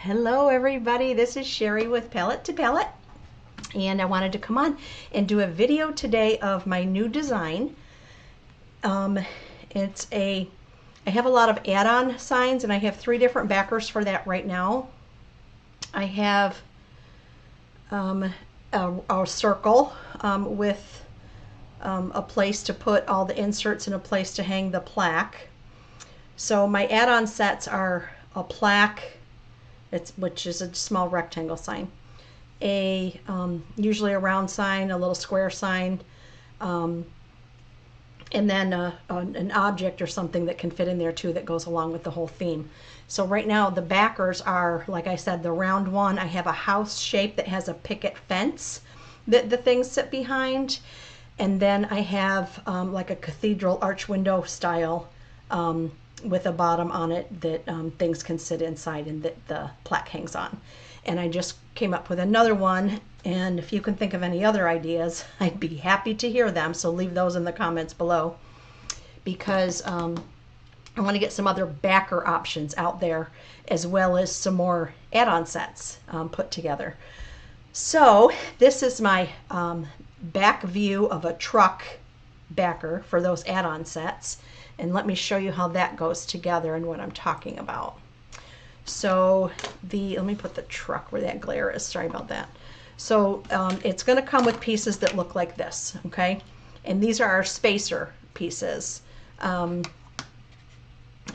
Hello everybody, this is Sherry with PalletToPalette, and I wanted to come on and do a video today of my new design. I have a lot of add-on signs, and I have 3 different backers for that right now. I have a circle with a place to put all the inserts and a place to hang the plaque. So my add-on sets are a plaque, which is a small rectangle sign, usually a round sign, a little square sign, and then an object or something that can fit in there too that goes along with the whole theme. So right now the backers are, like I said, the round one. I have a house shape that has a picket fence that the things sit behind, and then I have like a cathedral arch window style with a bottom on it that things can sit inside and that the plaque hangs on. And I just came up with another one, and if you can think of any other ideas, I'd be happy to hear them, so leave those in the comments below, because I want to get some other backer options out there, as well as some more add-on sets put together. So this is my back view of a truck backer for those add-on sets. And let me show you how that goes together and what I'm talking about. So let me put the truck where that glare is. Sorry about that. So it's going to come with pieces that look like this, okay? And these are our spacer pieces. I've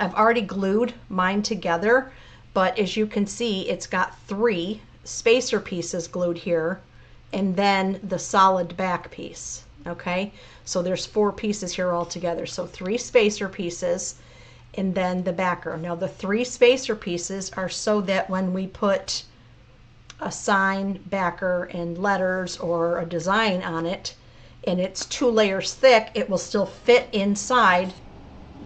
already glued mine together, but as you can see, it's got 3 spacer pieces glued here, and then the solid back piece. Okay, so there's 4 pieces here all together. So 3 spacer pieces and then the backer. Now the 3 spacer pieces are so that when we put a sign, backer, and letters or a design on it, and it's 2 layers thick, it will still fit inside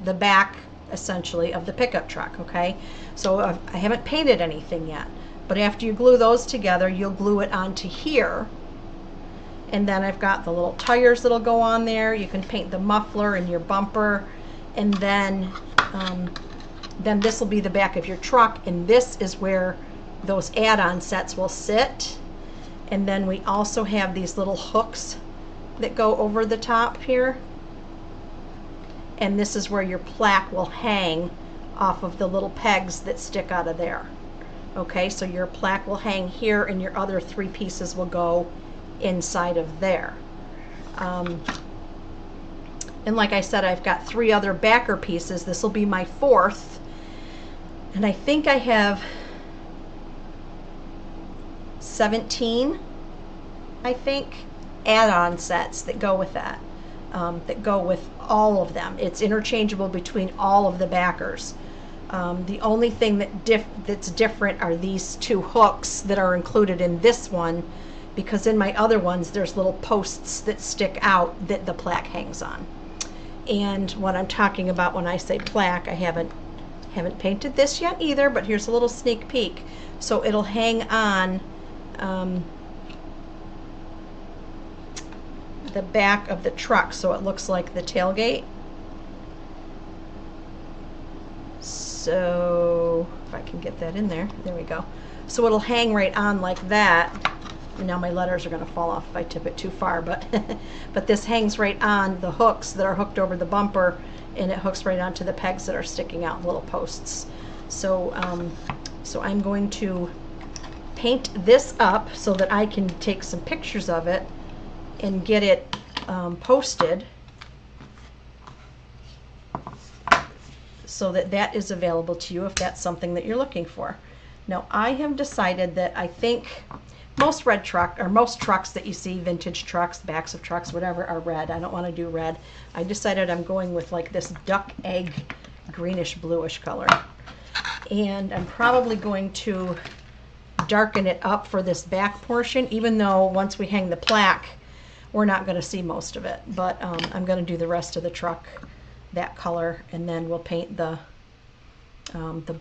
the back, essentially, of the pickup truck. Okay, so I haven't painted anything yet, but after you glue those together, you'll glue it onto here. And then I've got the little tires that'll go on there. You can paint the muffler and your bumper, and then this will be the back of your truck, and this is where those add-on sets will sit. And then we also have these little hooks that go over the top here, and this is where your plaque will hang off of the little pegs that stick out of there. Okay, so your plaque will hang here, and your other 3 pieces will go inside of there. And like I said, I've got 3 other backer pieces. This will be my 4th, and I think I have 17, I think, add-on sets that go with that, that go with all of them. It's interchangeable between all of the backers. The only thing that's different are these 2 hooks that are included in this one, because in my other ones there's little posts that stick out that the plaque hangs on. And what I'm talking about when I say plaque, I haven't painted this yet either, but here's a little sneak peek. So it'll hang on the back of the truck, so it looks like the tailgate. So if I can get that in there, there we go. So it'll hang right on like that. Now my letters are going to fall off if I tip it too far, but but this hangs right on the hooks that are hooked over the bumper, and it hooks right onto the pegs that are sticking out, little posts. So so I'm going to paint this up so that I can take some pictures of it and get it posted, so that that is available to you if that's something that you're looking for. Now I have decided that I think most most trucks that you see, vintage trucks, backs of trucks, whatever, are red. I don't want to do red. I decided I'm going with like this duck egg greenish bluish color, and I'm probably going to darken it up for this back portion, even though once we hang the plaque we're not going to see most of it. But I'm going to do the rest of the truck that color, and then we'll paint the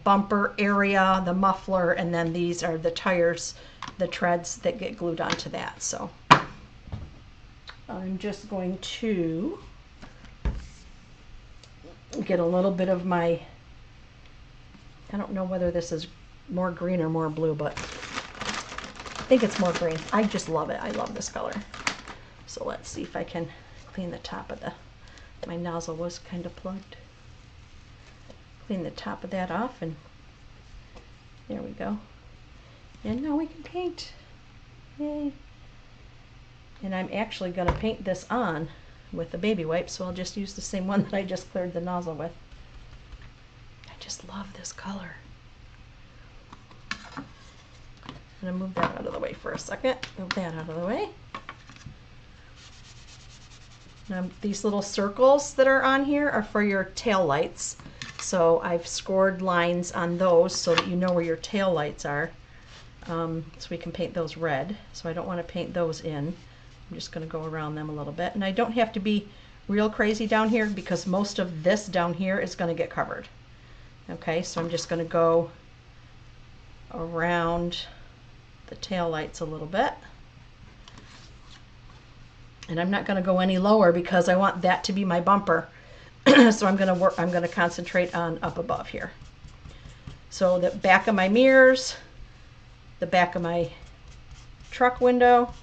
bumper area, the muffler, and then these are the tires, the treads that get glued onto that. So I'm just going to get a little bit of my, I don't know whether this is more green or more blue, but I think it's more green. I just love it. I love this color. So let's see if I can clean the top of my nozzle was kind of plugged. Clean the top of that off, and there we go. And now we can paint. Yay. And I'm actually going to paint this on with the baby wipe, so I'll just use the same one that I just cleared the nozzle with. I just love this color. I'm going to move that out of the way for a second. Move that out of the way. Now, these little circles that are on here are for your tail lights. So I've scored lines on those so that you know where your tail lights are. So we can paint those red. So I don't want to paint those in. I'm just going to go around them a little bit. And I don't have to be real crazy down here because most of this down here is going to get covered. Okay, so I'm just going to go around the tail lights a little bit. And I'm not going to go any lower because I want that to be my bumper. So I'm going to concentrate on up above here. So the back of my mirrors, the back of my truck window.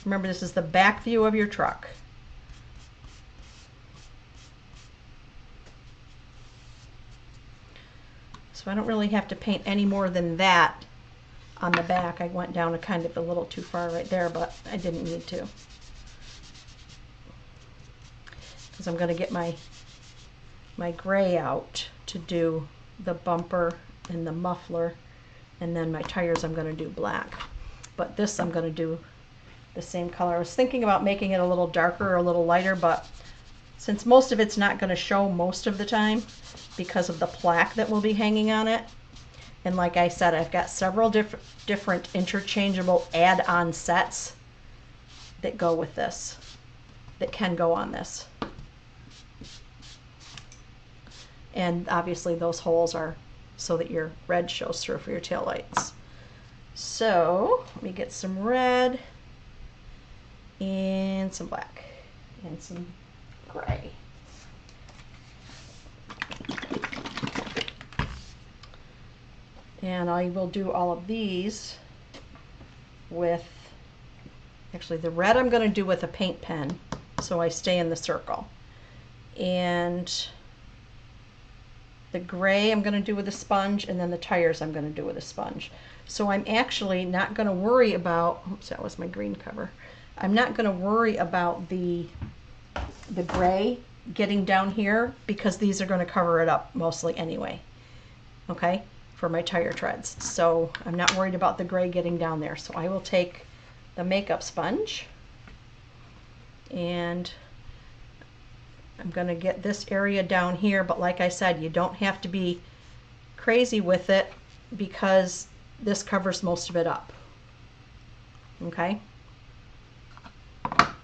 Remember, this is the back view of your truck. So I don't really have to paint any more than that on the back. I went down a kind of a little too far right there, but I didn't need to. Because I'm going to get my gray out to do the bumper and the muffler, and then my tires I'm going to do black. But this I'm going to do the same color. I was thinking about making it a little darker or a little lighter, but since most of it's not going to show most of the time because of the plaque that will be hanging on it, and like I said, I've got several different interchangeable add-on sets that go with this, that can go on this. And obviously those holes are so that your red shows through for your tail lights. So let me get some red and some black and some gray. And I will do all of these with, actually the red I'm going to do with a paint pen so I stay in the circle. And the gray I'm going to do with a sponge, and then the tires I'm going to do with a sponge. So I'm actually not going to worry about, oops, that was my green cover. I'm not going to worry about the gray getting down here because these are going to cover it up mostly anyway, okay, for my tire treads. So I'm not worried about the gray getting down there. So I will take the makeup sponge and I'm going to get this area down here, but like I said, you don't have to be crazy with it because this covers most of it up. Okay?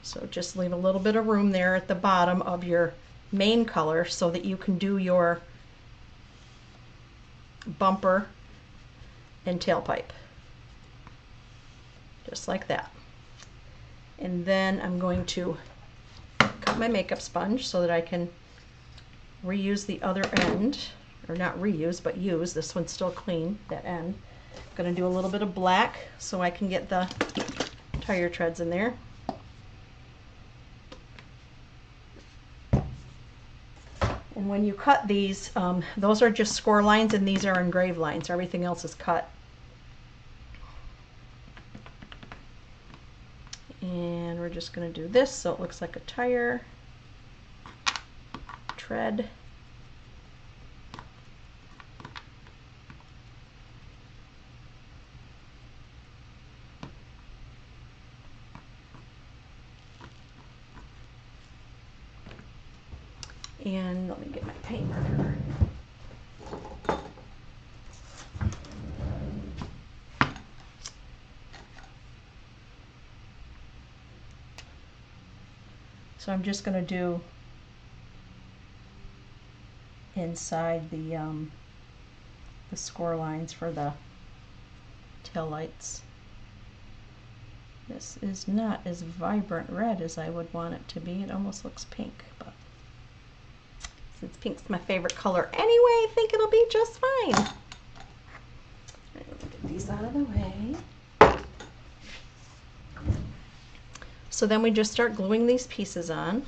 So just leave a little bit of room there at the bottom of your main color so that you can do your bumper and tailpipe. Just like that. And then I'm going to cut my makeup sponge so that I can reuse the other end, or not reuse, but use. This one's still clean, that end. I'm going to do a little bit of black so I can get the tire treads in there. And when you cut these, those are just score lines and these are engraved lines. Everything else is cut. And we're just going to do this so it looks like a tire tread. And let me get my paint marker. So I'm just going to do inside the score lines for the tail lights. This is not as vibrant red as I would want it to be. It almost looks pink, but since pink's my favorite color anyway, I think it'll be just fine. these out of the way. So then we just start gluing these pieces on.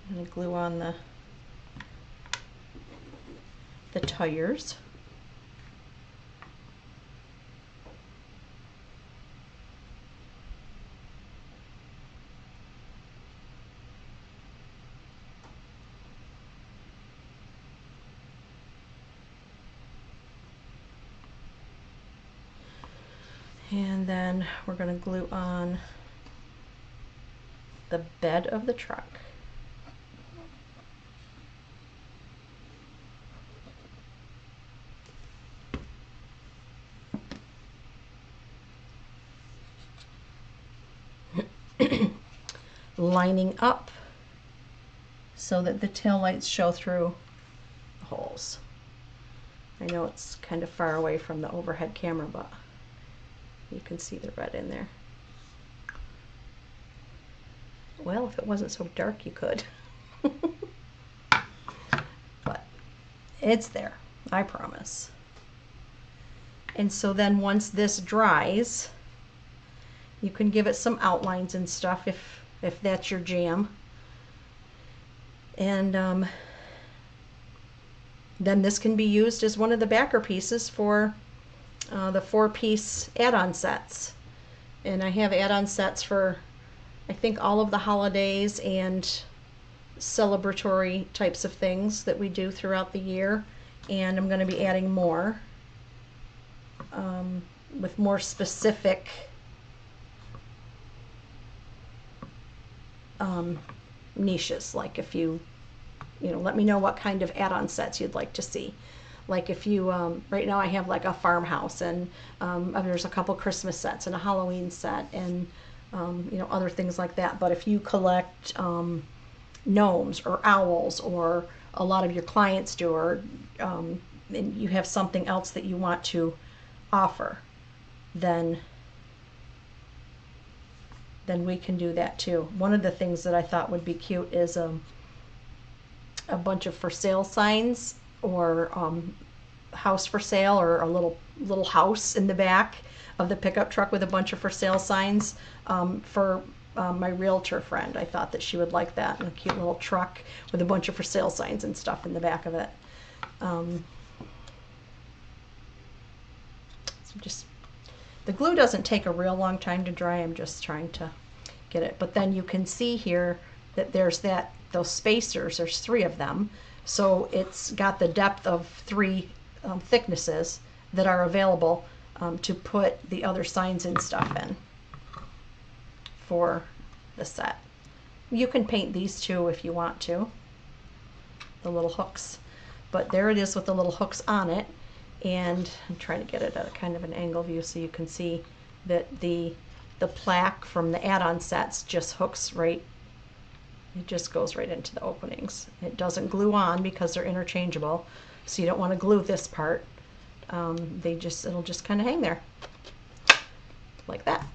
I'm going to glue on the tires. And then we're going to glue on the bed of the truck. Lining up so that the taillights show through the holes. I know it's kind of far away from the overhead camera, but you can see the red in there. Well, if it wasn't so dark, you could. But it's there, I promise. And so then once this dries, you can give it some outlines and stuff if that's your jam. And then this can be used as one of the backer pieces for the 4-piece add-on sets. And I have add-on sets for, I think, all of the holidays and celebratory types of things that we do throughout the year. And I'm going to be adding more with more specific niches. Like if you let me know what kind of add-on sets you'd like to see. Like if you, right now I have like a farmhouse, and there's a couple Christmas sets and a Halloween set, and other things like that. But if you collect gnomes or owls, or a lot of your clients do, or and you have something else that you want to offer, then we can do that too. One of the things that I thought would be cute is a bunch of for sale signs, or house for sale, or a little house in the back of the pickup truck with a bunch of for sale signs for my realtor friend. I thought that she would like that, and a cute little truck with a bunch of for sale signs and stuff in the back of it. So just, the glue doesn't take a real long time to dry. I'm just trying to get it. But then you can see here that there's those spacers. There's 3 of them. So it's got the depth of 3 thicknesses that are available to put the other signs and stuff in for the set. You can paint these too if you want to, the little hooks. But there it is with the little hooks on it. And I'm trying to get it at a kind of an angle view so you can see that the plaque from the add-on sets just hooks right. It just goes right into the openings. It doesn't glue on because they're interchangeable, so you don't want to glue this part. It'll just kind of hang there like that.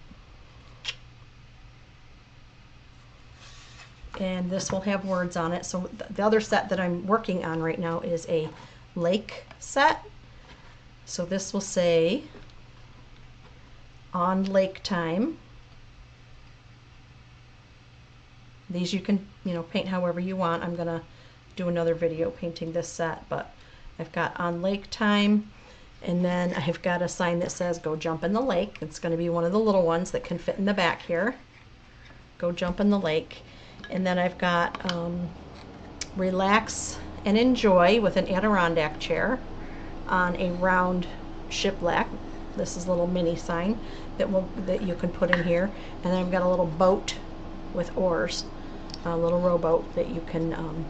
And this will have words on it. So the other set that I'm working on right now is a lake set. So this will say on lake time. These you can paint however you want. I'm gonna do another video painting this set, but I've got on lake time, and then I've got a sign that says go jump in the lake. It's going to be one of the little ones that can fit in the back here. Go jump in the lake. And then I've got relax and enjoy with an Adirondack chair on a round shiplap. This is a little mini sign that you can put in here. And then I've got a little boat with oars, a little rowboat that you can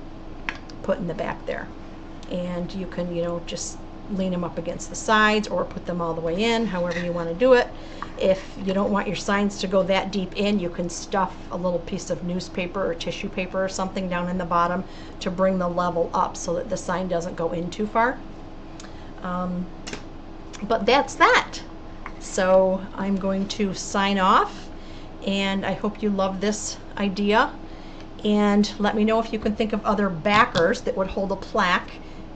put in the back there. And you can, just lean them up against the sides or put them all the way in, however you want to do it. If you don't want your signs to go that deep in, you can stuff a little piece of newspaper or tissue paper or something down in the bottom to bring the level up so that the sign doesn't go in too far. But that's that. So I'm going to sign off, and I hope you love this idea. And let me know if you can think of other backers that would hold a plaque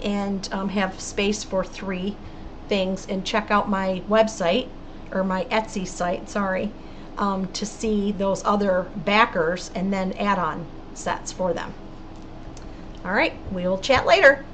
and have space for 3 things, and check out my website, or my Etsy site, sorry, to see those other backers and then add-on sets for them. All right, we'll chat later.